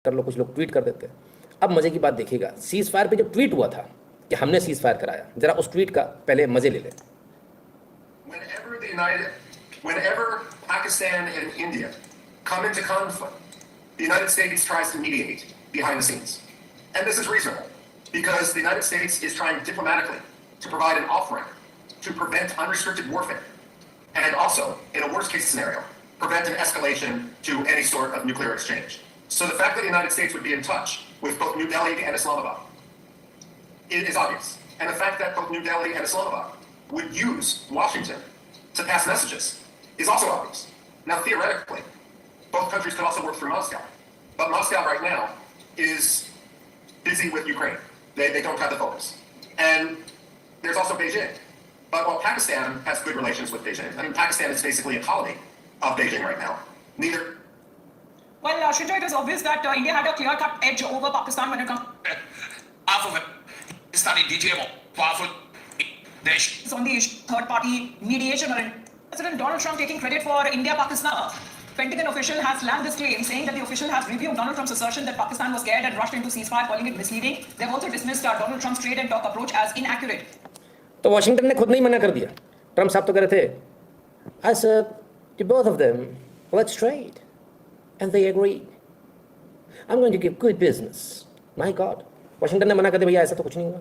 कर लो, कुछ लोग ट्वीट कर देते हैं। अब मजे की बात देखिएगा, सीज फायर पे जब ट्वीट हुआ था कि हमने सीज फायर कराया, जरा उस ट्वीट का पहले मजे ले लें। Whenever Pakistan and India come into conflict, the United States tries to mediate behind the scenes. And this is reasonable, because the United States is trying diplomatically to provide an off-ramp to prevent unrestricted warfare, and also, in a worst-case scenario, prevent an escalation to any sort of nuclear exchange. So the fact that the United States would be in touch with both New Delhi and Islamabad is obvious. And the fact that both New Delhi and Islamabad would use Washington to pass messages is also obvious. Now, theoretically, both countries could also work through Moscow. But Moscow right now is busy with Ukraine. They don't have the focus. And there's also Beijing. But while Pakistan has good relations with Beijing, I mean, Pakistan is basically a colony of Beijing right now. Neither. Well, Shinta, it is obvious that India had a clear-cut edge over Pakistan when it comes. Half of it. Pakistani DGMO, powerful nation. It's on the third-party mediation. President Donald Trump taking credit for India-Pakistan. Pentagon official has slammed this claim, saying that the official has reviewed Donald Trump's assertion that Pakistan was scared and rushed into ceasefire, calling it misleading. They've also dismissed Donald Trump's trade and talk approach as inaccurate. तो Washington ने खुद नहीं मना कर दिया। Trump साहब तो कह रहे थे, I said to both of them, let's trade. And they agreed. I'm going to give good business. My God. Washington ने मना कर दिया, भैया ऐसा तो कुछ नहीं हुआ,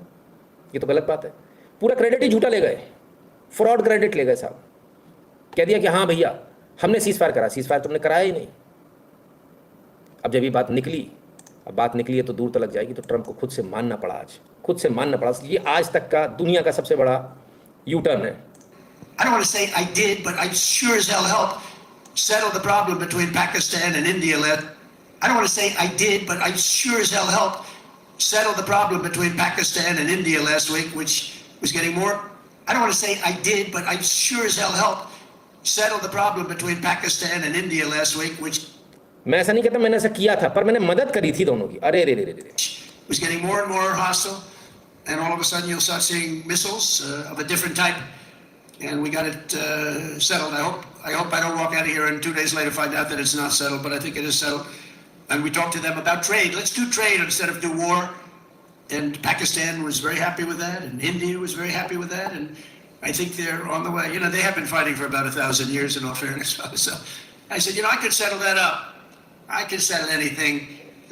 ये तो गलत बात है। पूरा क्रेडिट ही झूठा ले गए, फ्रॉड क्रेडिट ले गए साहब। कह दिया कि हाँ भैया हमने सीज फायर करा, सीज फायर तुमने कराया ही नहीं। अब जब ये बात निकली, अब बात निकली है तो दूर तक जाएगी, तो ट्रम्प को खुद से मानना पड़ा, आज खुद से मानना पड़ा। ये आज तक का दुनिया का सबसे बड़ा यू टर्न है। I don't want to say I did, but I sure as hell helped settle the problem between Pakistan and India. I don't want to say I did, but I sure as hell helped settle the problem between Pakistan and India last week, which was getting more. I don't want to say I did, but I sure as hell helped settle the problem between Pakistan and India last week, which मैं ऐसा नहीं कहता मैंने ऐसा किया था, पर मैंने मदद करी थी दोनों की। अरे रे रे रे रे, was getting more and more hostile, and all of a sudden you'll start seeing missiles of a different type, and we got it settled. I hope I don't walk out of here and 2 days later find out that it's not settled, but I think it is settled. And we talked to them about trade. Let's do trade instead of do war. And Pakistan was very happy with that, and India was very happy with that, and I think they're on the way. You know, they have been fighting for about 1,000 years, in all fairness. So I said, you know, I could settle that up. I can settle anything.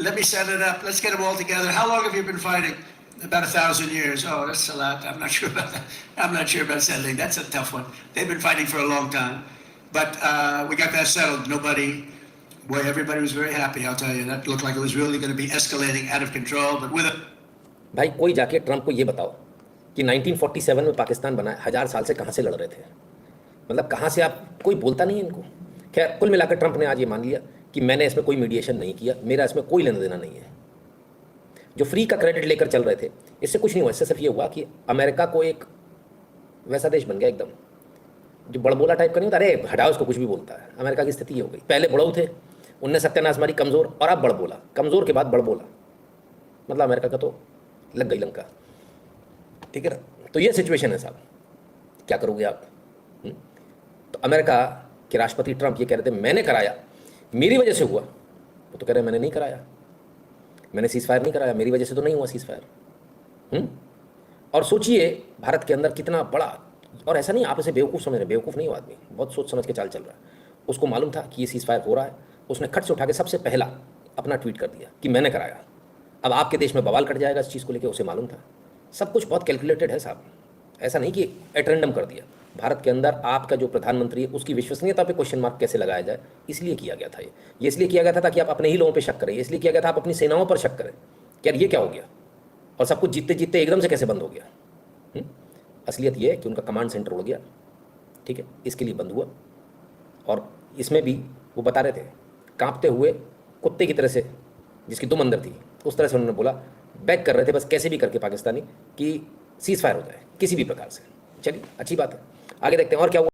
Let me set it up. Let's get them all together. How long have you been fighting? About 1,000 years. Oh, that's a lot. I'm not sure about that. I'm not sure about settling. That's a tough one. They've been fighting for a long time. But we got that settled. Boy, everybody was very happy, I'll tell you. That looked like it was really going to be escalating out of control. But with it. भाई कोई जाके Trump को ये बताओ कि 1947 में पाकिस्तान बना, 1000 साल से कहाँ से लड़ रहे थे, मतलब कहाँ से, आप कोई बोलता नहीं है इनको। खैर कुल मिलाकर ट्रम्प ने आज ये मान लिया कि मैंने इसमें कोई मीडिएशन नहीं किया, मेरा इसमें कोई लेना देना नहीं है। जो फ्री का क्रेडिट लेकर चल रहे थे, इससे कुछ नहीं हुआ। इससे सिर्फ ये हुआ कि अमेरिका को एक वैसा देश बन गया एकदम, जो बड़बोला टाइप का नहीं होता, अरे हटाओ उसको, कुछ भी बोलता है। अमेरिका की स्थिति ये हो गई, पहले बड़ऊ थे, उनने सत्यानाश मारी कमज़ोर, और अब बड़बोला, कमज़ोर के बाद बड़बोला, मतलब अमेरिका का तो लग गई लंका। ठीक है ना, तो ये सिचुएशन है साहब, क्या करोगे आप? तो अमेरिका के राष्ट्रपति ट्रम्प ये कह रहे थे मैंने कराया, मेरी वजह से हुआ। वो तो कह रहे मैंने नहीं कराया, मैंने सीज फायर नहीं कराया, मेरी वजह से तो नहीं हुआ सीज फायर। और सोचिए भारत के अंदर कितना बड़ा, और ऐसा नहीं आप इसे बेवकूफ़ समझ रहे, बेवकूफ़ नहीं हो आदमी, बहुत सोच समझ के चाल चल रहा है। उसको मालूम था कि ये सीज फायर हो रहा है, उसने खट से उठा के सबसे पहला अपना ट्वीट कर दिया कि मैंने कराया। अब आपके देश में बवाल कट जाएगा इस चीज़ को लेकर, उसे मालूम था। सब कुछ बहुत कैलकुलेटेड है साहब, ऐसा नहीं कि एट रैंडम कर दिया। भारत के अंदर आपका जो प्रधानमंत्री है उसकी विश्वसनीयता पे क्वेश्चन मार्क कैसे लगाया जाए, इसलिए किया गया था। ये इसलिए किया गया था ताकि आप अपने ही लोगों पे शक करें, इसलिए किया गया था आप अपनी सेनाओं पर शक करें कि यार ये क्या हो गया, और सब कुछ जीतते जीतते एकदम से कैसे बंद हो गया। असलियत ये है कि उनका कमांड सेंटर उड़ गया, ठीक है, इसके लिए बंद हुआ। और इसमें भी वो बता रहे थे कांपते हुए कुत्ते की तरह से, जिसकी दुम अंदर थी, उस तरह से उन्होंने बोला, बैक कर रहे थे बस कैसे भी करके पाकिस्तानी कि सीज फायर हो जाए किसी भी प्रकार से। चलिए अच्छी बात है, आगे देखते हैं और क्या हुआ।